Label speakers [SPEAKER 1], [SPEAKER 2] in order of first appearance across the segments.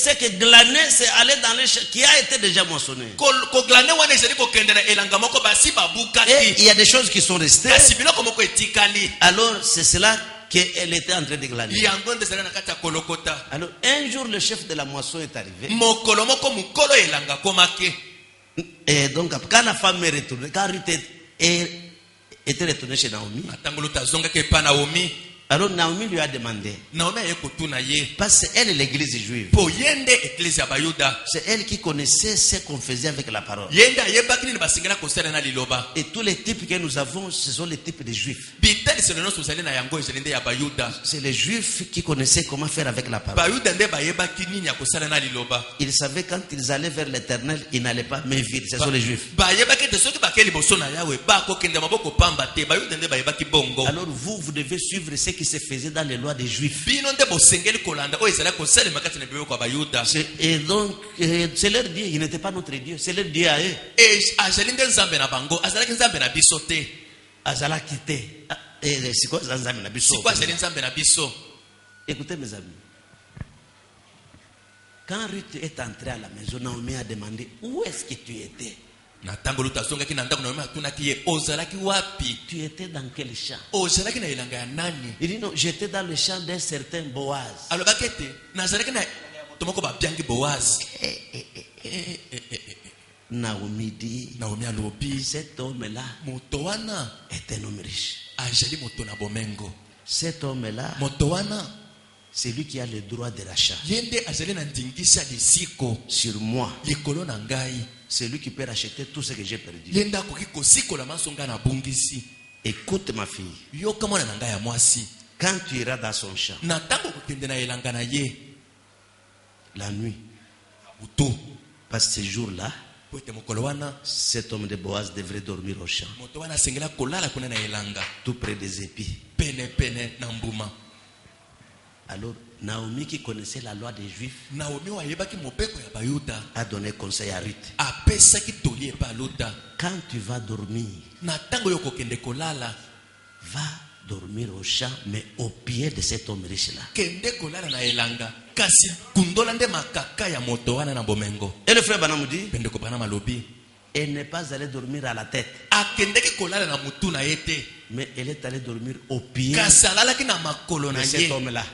[SPEAKER 1] c'est que glaner, c'est aller dans les champs qui a été déjà moissonné. Et il y a des choses qui sont restées. Alors c'est cela qu'elle était en train de glaner. Alors un jour le chef de la moisson est arrivé. Et donc quand la femme est retournée, quand Ruth était retournée chez Naomi, alors Naomi lui a demandé, parce qu'elle est l'église juive, c'est elle qui connaissait ce qu'on faisait avec la parole. Et tous les types que nous avons, ce sont les types de juifs. C'est les juifs qui connaissaient comment faire avec la parole. Ils savaient quand ils allaient vers l'éternel, ils n'allaient pas main vide. Ce sont les juifs. Alors vous devez suivre ce qui se faisait dans les lois des juifs. Et donc c'est leur Dieu, il n'était pas notre Dieu, c'est leur Dieu à eux. Écoutez mes amis, quand Ruth est entrée à la maison, Naomi a demandé, où est-ce que tu étais? Tu étais dans quel champ? Il dit non, j'étais dans le champ d'un certain Boaz. Naomi dit, cet homme-là est un homme riche. Cet homme-là, c'est lui qui a le droit de rachat sur moi. C'est lui qui peut racheter tout ce que j'ai perdu. Écoute ma fille, quand tu iras dans son champ la nuit, parce que ce jour-là, cet homme de Boaz devrait dormir au champ, tout près des épis. Alors Naomi, qui connaissait la loi des Juifs, a donné conseil à Ruth. Quand tu vas dormir, va dormir au champ, mais au pied de cet homme riche-là. Et le frère Branham dit, elle n'est pas allée dormir à la tête, mais elle est allée dormir au pied de cet homme-là.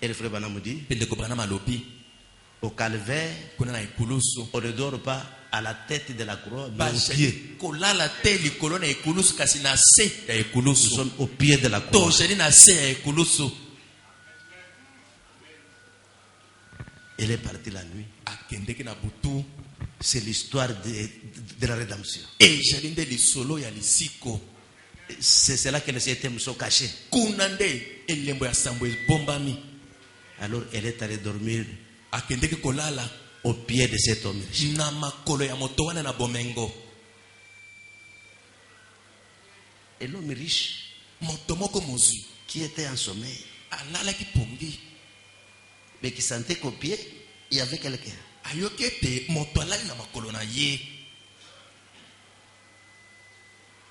[SPEAKER 1] Et le frère Branham dit, au calvaire, on ne dort pas à la tête de la croix, mais au pied. Nous sommes au pied de la croix. Elle est partie la nuit. C'est l'histoire de la rédemption. C'est cela que les septièmes sont cachés. Alors elle est allée dormir au pied de cet homme riche. Et l'homme riche qui était en sommeil, mais qui sentait qu'au pied il y avait quelqu'un.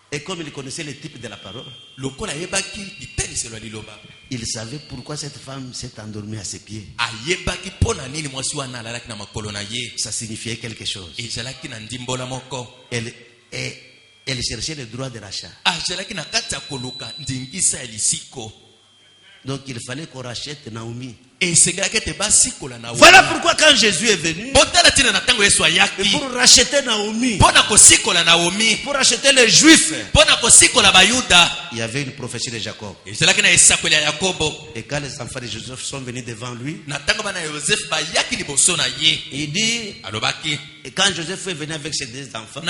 [SPEAKER 1] Et comme il connaissait le type de la parole, il savait pourquoi cette femme s'est endormie à ses pieds. Ça signifiait quelque chose. Elle cherchait le droit de rachat. Donc il fallait qu'on rachète Naomi. Voilà pourquoi quand Jésus est venu, pour racheter Naomi, pour racheter les Juifs, il y avait une prophétie de Jacob. Et quand les enfants de Joseph sont venus devant lui, il dit, et quand Joseph est venu avec ses deux enfants,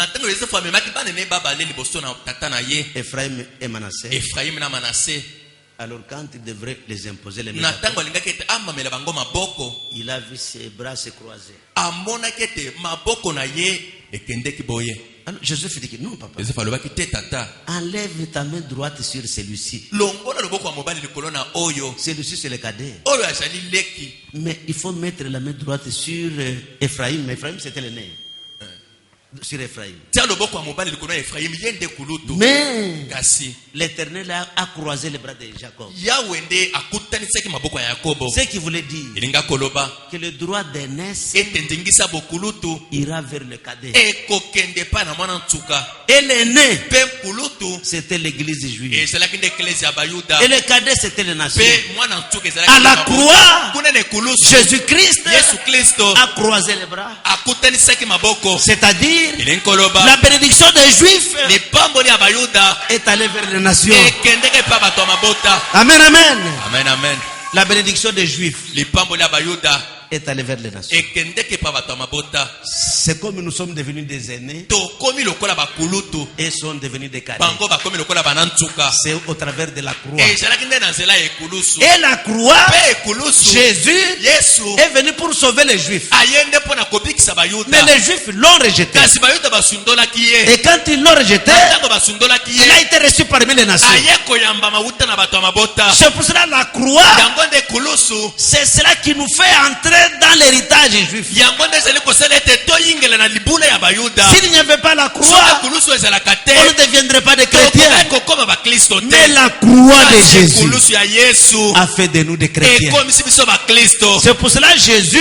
[SPEAKER 1] Ephraim et Manassé, alors quand il devrait les imposer les mains, il a vu ses bras se croiser. Alors Joseph dit que non papa, enlève ta main droite sur celui-ci. Celui-ci c'est le cadet. Mais il faut mettre la main droite sur Ephraim. Mais Ephraim c'était le nez.
[SPEAKER 2] sur Ephraïm. Mais l'Éternel a croisé les bras de Jacob. Ce qui voulait dire que le droit d'aînesse ira vers le cadet. Et l'aîné, c'était l'église juive. Et le cadet, c'était les nations. À la croix, Jésus-Christ a croisé les bras. C'est-à-dire, la bénédiction des Juifs est allée vers les nations. Amen, amen.
[SPEAKER 1] Amen, amen.
[SPEAKER 2] La bénédiction des Juifs est allée vers les nations. C'est comme nous sommes devenus des aînés et sont devenus des cadets. C'est au travers de la croix. Et la croix, Jésus est venu pour sauver les Juifs. Mais les Juifs l'ont rejeté. Et quand ils l'ont rejeté, il a été reçu parmi les nations. C'est pour cela la croix, c'est cela qui nous fait entrer dans l'héritage juif. S'il n'y avait pas la croix, on ne deviendrait pas des chrétiens. Mais la croix de Jésus a fait de nous des chrétiens. C'est pour cela que Jésus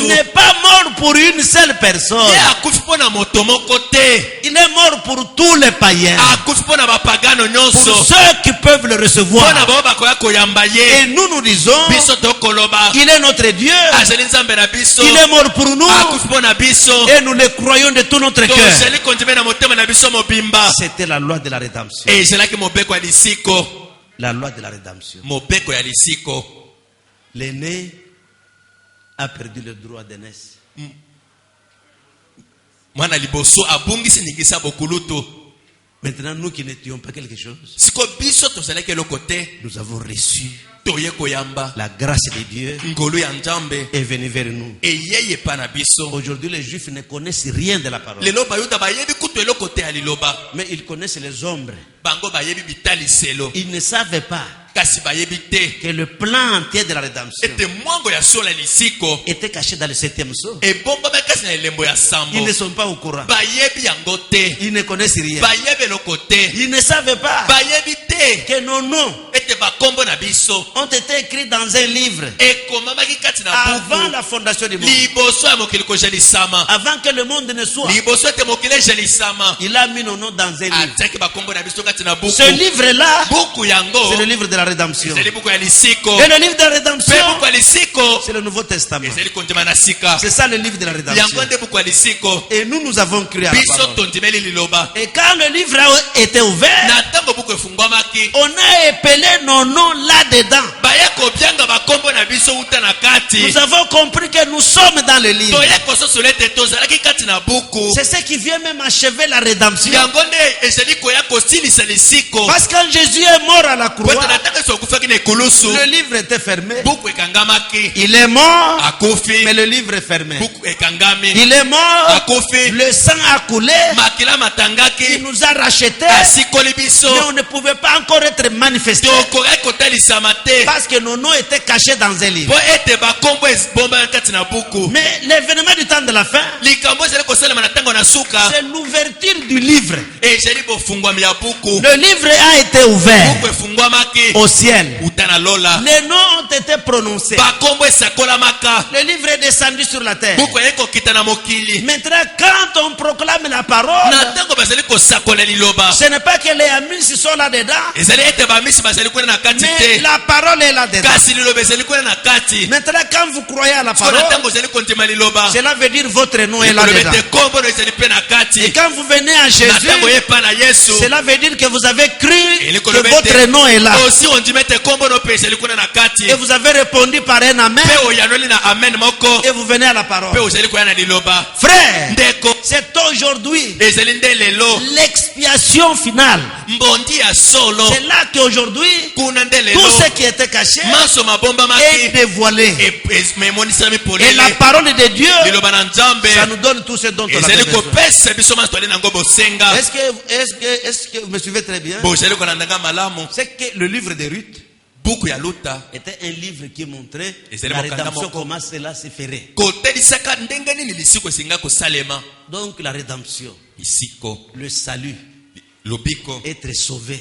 [SPEAKER 2] n'est pas mort pour une seule personne. Il est mort pour tous les païens, pour ceux qui peuvent le recevoir. Et nous disons, il est notre Dieu. Il est mort pour nous. Et nous le croyons de tout notre cœur. C'était la loi de la rédemption. La loi de la rédemption. L'aîné a perdu le droit d'aînesse. Maintenant, nous qui n'étions pas quelque chose, nous avons reçu la grâce de Dieu est venue vers nous. Aujourd'hui, les Juifs ne connaissent rien de la parole. Mais ils connaissent les ombres. Ils ne savaient pas que le plan entier de la rédemption était caché dans le 7e sceau. Ils ne sont pas au courant. Ils ne connaissent rien. Ils ne savaient pas que nos noms ont été écrits dans un livre avant la fondation du monde. Avant que le monde ne soit, il a mis nos noms dans un livre. Ce livre-là, c'est le livre de la rédemption. Et le livre de la rédemption, c'est le Nouveau Testament. C'est ça le livre de la rédemption. Et nous avons cru à la parole. Et quand le livre a été ouvert, on a épelé nos noms là-dedans. Nous avons compris que nous sommes dans le livre. C'est ce qui vient même achever la rédemption. Parce que quand Jésus est mort à la croix, le livre était fermé. Il est mort, mais le livre est fermé. Il est mort, le sang a coulé, il nous a rachetés, mais on ne pouvait pas encore être manifesté parce que nos noms étaient cachés dans un livre. Mais l'événement du temps de la fin, c'est l'ouverture du livre. Le livre a été ouvert au ciel. Les noms ont été prononcés. Le livre est descendu sur la terre. Maintenant, quand on proclame la parole, ce n'est pas que les amis sont là-dedans, mais la parole est là-dedans. Maintenant, quand vous croyez à la parole, cela veut dire votre nom est là-dedans. Et quand vous venez à Jésus, cela veut dire que vous avez cru que votre nom est là. Et vous avez répondu par un amen. Et vous venez à la parole. Frère, c'est aujourd'hui l'expiation finale. C'est là qu'aujourd'hui tout ce qui était caché est dévoilé. Et la parole de Dieu, ça nous donne tout ce dont on a besoin. Est-ce que vous me suivez très bien? C'est que le livre de Ruth
[SPEAKER 1] buku ya luta
[SPEAKER 2] était un livre qui montrait la rédemption, comment cela se ferait. Donc la rédemption, le salut, être sauvé.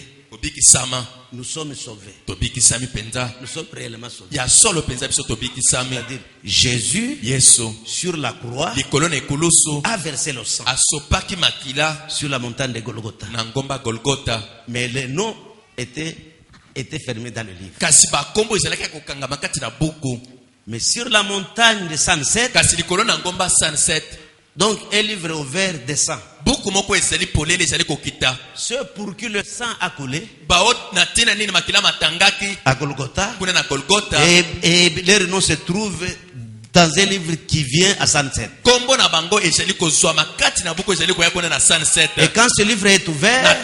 [SPEAKER 2] Nous sommes sauvés. Nous sommes réellement sauvés. C'est-à-dire Jésus sur la croix a versé le sang sur la montagne de Golgotha. Mais les noms étaient fermés dans le livre. Mais sur la montagne de Sunset, donc un livre ouvert descend. Ceux pour qui le sang a coulé à Golgotha, et leur nom se trouve dans un livre qui vient à Sunset. Et quand ce livre est ouvert,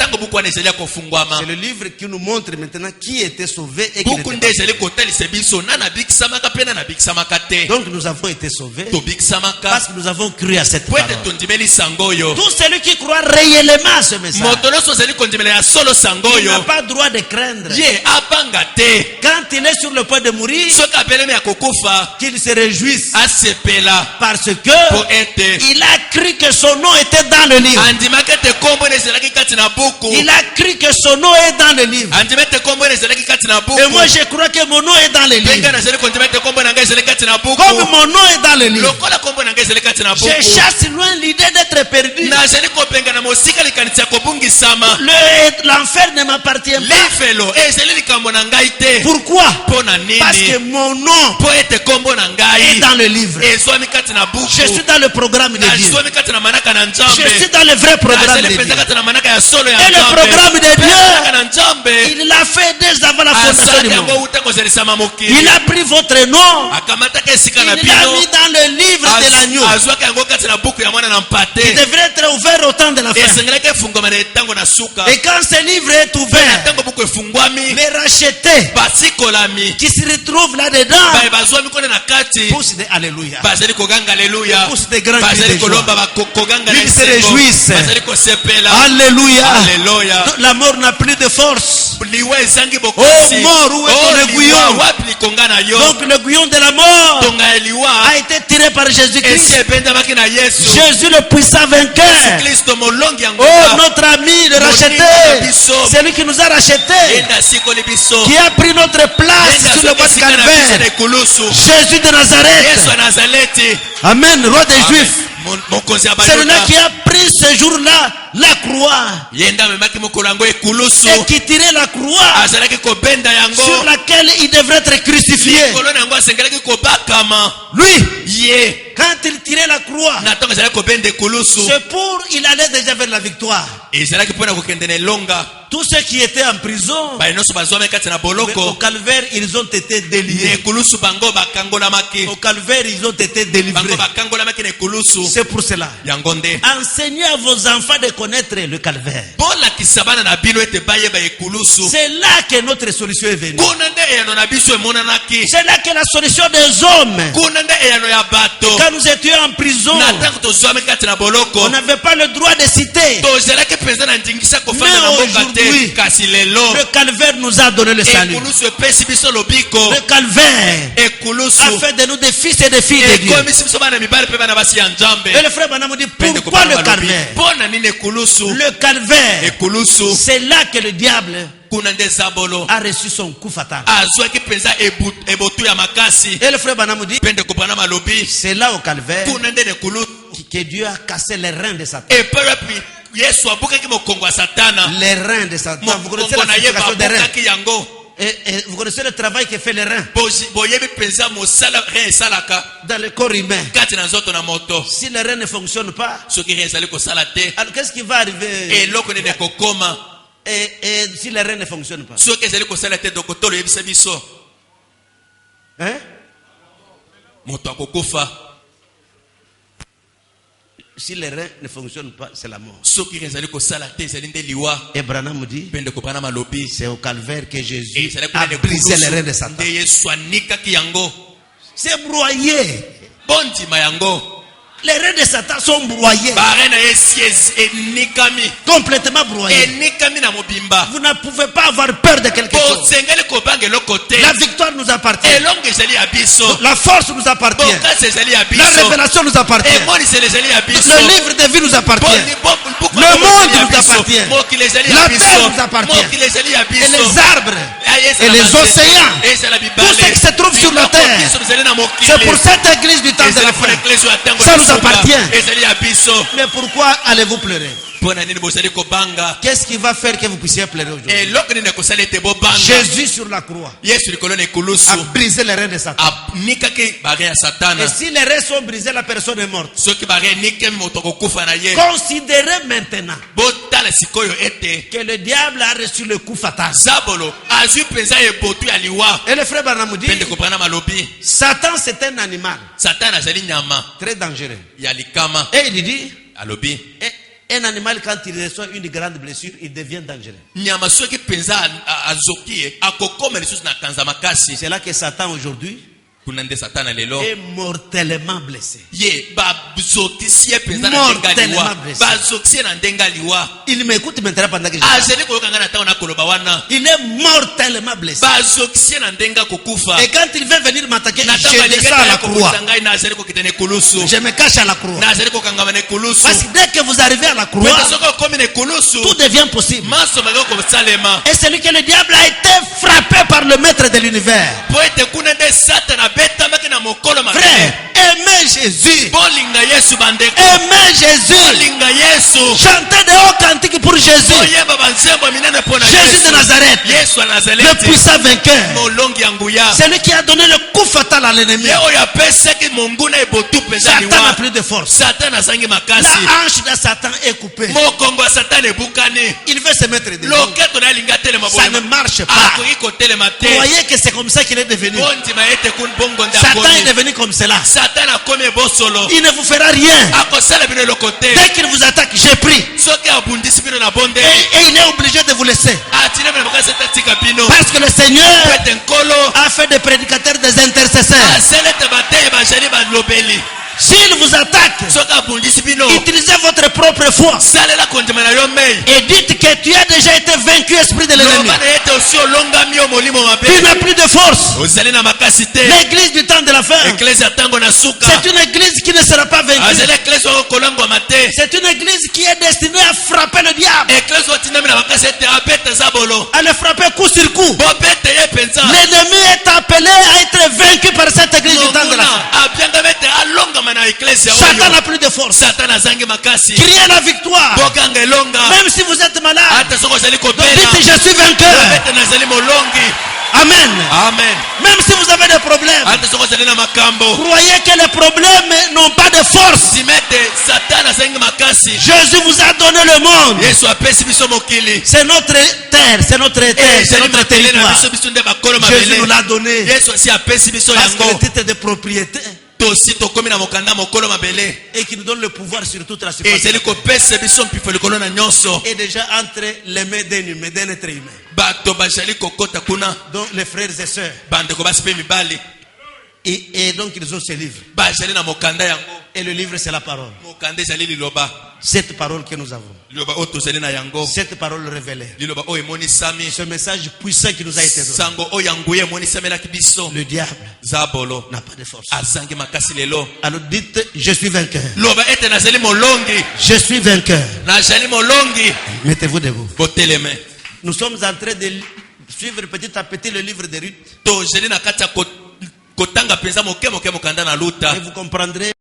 [SPEAKER 2] c'est le livre qui nous montre maintenant qui était sauvé et qui n'était pas. Donc nous avons été sauvés parce que nous avons cru à cette parole. Tout celui qui croit réellement à ce message, il n'a pas droit de craindre. Quand il est sur le point de mourir, qu'il se réjouisse parce que il a cru que son nom était dans le livre. Il a cru que son nom est dans le livre. Et moi je crois que mon nom est dans le livre. Comme mon nom est dans le livre, je chasse loin l'idée d'être perdu. L'enfer ne m'appartient pas. Pourquoi? Parce que mon nom est dans le livre. Je suis dans le programme de Dieu. Je suis dans le vrai programme de Dieu. Et le programme de Dieu, il l'a fait dès avant la fondation du monde. Il a pris votre nom, il l'a mis dans le livre de l'agneau, qui devrait être ouvert au temps de la fin. Et quand ce livre est ouvert, les rachetés qui se retrouvent là-dedans poussent des alléluia, poussent des grands cris de joie. Ils se réjouissent. Alléluia. La mort n'a plus de force. Oh mort, où est ton aiguillon? Donc l'aiguillon de la mort a été tiré par Jésus-Christ. Jésus le puissant vainqueur. Oh notre ami, le racheté, c'est lui qui nous a rachetés, qui a pris notre place sur le bois de Calvaire. Jésus de Nazareth. Amen, roi des Juifs. C'est lui qui a pris ce jour-là la croix et qui tirait la croix sur laquelle il devrait être crucifié. Lui, quand il tirait la croix, c'est pour il allait déjà vers la victoire. Tous ceux qui étaient en prison, au calvaire, ils ont été délivrés. Au calvaire, ils ont été délivrés. C'est pour cela. Enseignez à vos enfants de connaître le calvaire. C'est là que notre solution est venue. C'est là que la solution des hommes. Quand nous étions en prison, on n'avait pas le droit de citer. Mais aujourd'hui, le calvaire nous a donné le salut. Le calvaire a fait de nous des fils et des filles de Dieu. Et le frère Branham dit, pourquoi le calvaire? Le calvaire, c'est là que le diable a reçu son coup fatal. Et le frère Branham dit, c'est là au calvaire que Dieu a cassé les reins de Satan. Les reins de Satan. Vous connaissez la signification des reins? Et vous connaissez le travail que fait les reins dans le corps humain. Si les reins ne fonctionnent pas, alors qu'est-ce qui va arriver? Et si les reins ne fonctionnent pas, hein? Si les reins ne fonctionnent pas, c'est la mort. Et Branham dit, c'est au calvaire que Jésus a brisé les reins de Satan. C'est broyé. Les reins de Satan sont broyés. Complètement broyés. Vous ne pouvez pas avoir peur de quelque chose. La victoire nous appartient. La force nous appartient. La révélation nous appartient. Le livre de vie nous appartient. Le monde nous appartient. La terre nous appartient. Et les arbres. Et les océans. Tout ce qui se trouve sur la terre. C'est pour cette église du temps de la fin. Ça nous appartient. Mais pourquoi allez-vous pleurer? Qu'est-ce qui va faire que vous puissiez pleurer aujourd'hui? Jésus sur la croix a brisé les reins de Satan. Et si les reins sont brisés, la personne est morte. Considérez maintenant que le diable a reçu le coup fatal. Et le frère Branham dit, Satan c'est un animal très dangereux. Et il dit, un animal, quand il reçoit une grande blessure, il devient dangereux. C'est là que Satan aujourd'hui est mortellement blessé. Mortellement blessé. Il m'écoute maintenant pendant que je parle. Il est mortellement blessé. Et quand il veut venir m'attaquer, je descends à la croix. Je me cache à la croix. Parce que dès que vous arrivez à la croix, tout devient possible. Et celui que le diable a été frappé par le maître de l'univers. Frère, aimez Jésus. Aimez Jésus. Chantez des hauts cantiques pour Jésus. Jésus de Nazareth, le puissant vainqueur. Celui qui a donné le coup fatal à l'ennemi. Satan n'a plus de force. La hanche de Satan est coupée. Il veut se mettre devant. Ça ne marche pas. Croyez que c'est comme ça qu'il est devenu. Satan est devenu comme cela. Il ne vous fera rien. Dès qu'il vous attaque, j'ai pris. Et il est obligé de vous laisser. Parce que le Seigneur a fait des prédicateurs, des intercesseurs. S'il vous attaque, utilisez votre propre foi. Et dites que tu as déjà été vaincu, esprit de l'ennemi. Tu n'as plus de force. L'église du temps de la fin, c'est une église qui ne sera pas vaincue. C'est une église qui est destinée à frapper le diable. À le frapper coup sur coup. L'ennemi est appelé à être vaincu par cette église du temps de la fin. Satan n'a plus de force. Criez la victoire. Même si vous êtes malade, dites je suis vainqueur. Amen. Même si vous avez des problèmes, croyez que les problèmes n'ont pas de force. Jésus vous a donné le monde. C'est notre terre, c'est notre territoire. Jésus nous l'a donné. Parce que le titre de propriété, et qui nous donne le pouvoir sur toute la surface. Et déjà entre les mains d'un humain, d'un être humain. Donc les frères et sœurs. Et donc ils ont ce livre. Et le livre c'est la parole. Cette parole que nous avons. Cette parole révélée. Ce message puissant qui nous a été donné. Le diable n'a pas de force. Alors dites je suis vainqueur. Je suis vainqueur. Mettez-vous debout. Nous sommes en train de suivre petit à petit le livre de Ruth. Et vous comprendrez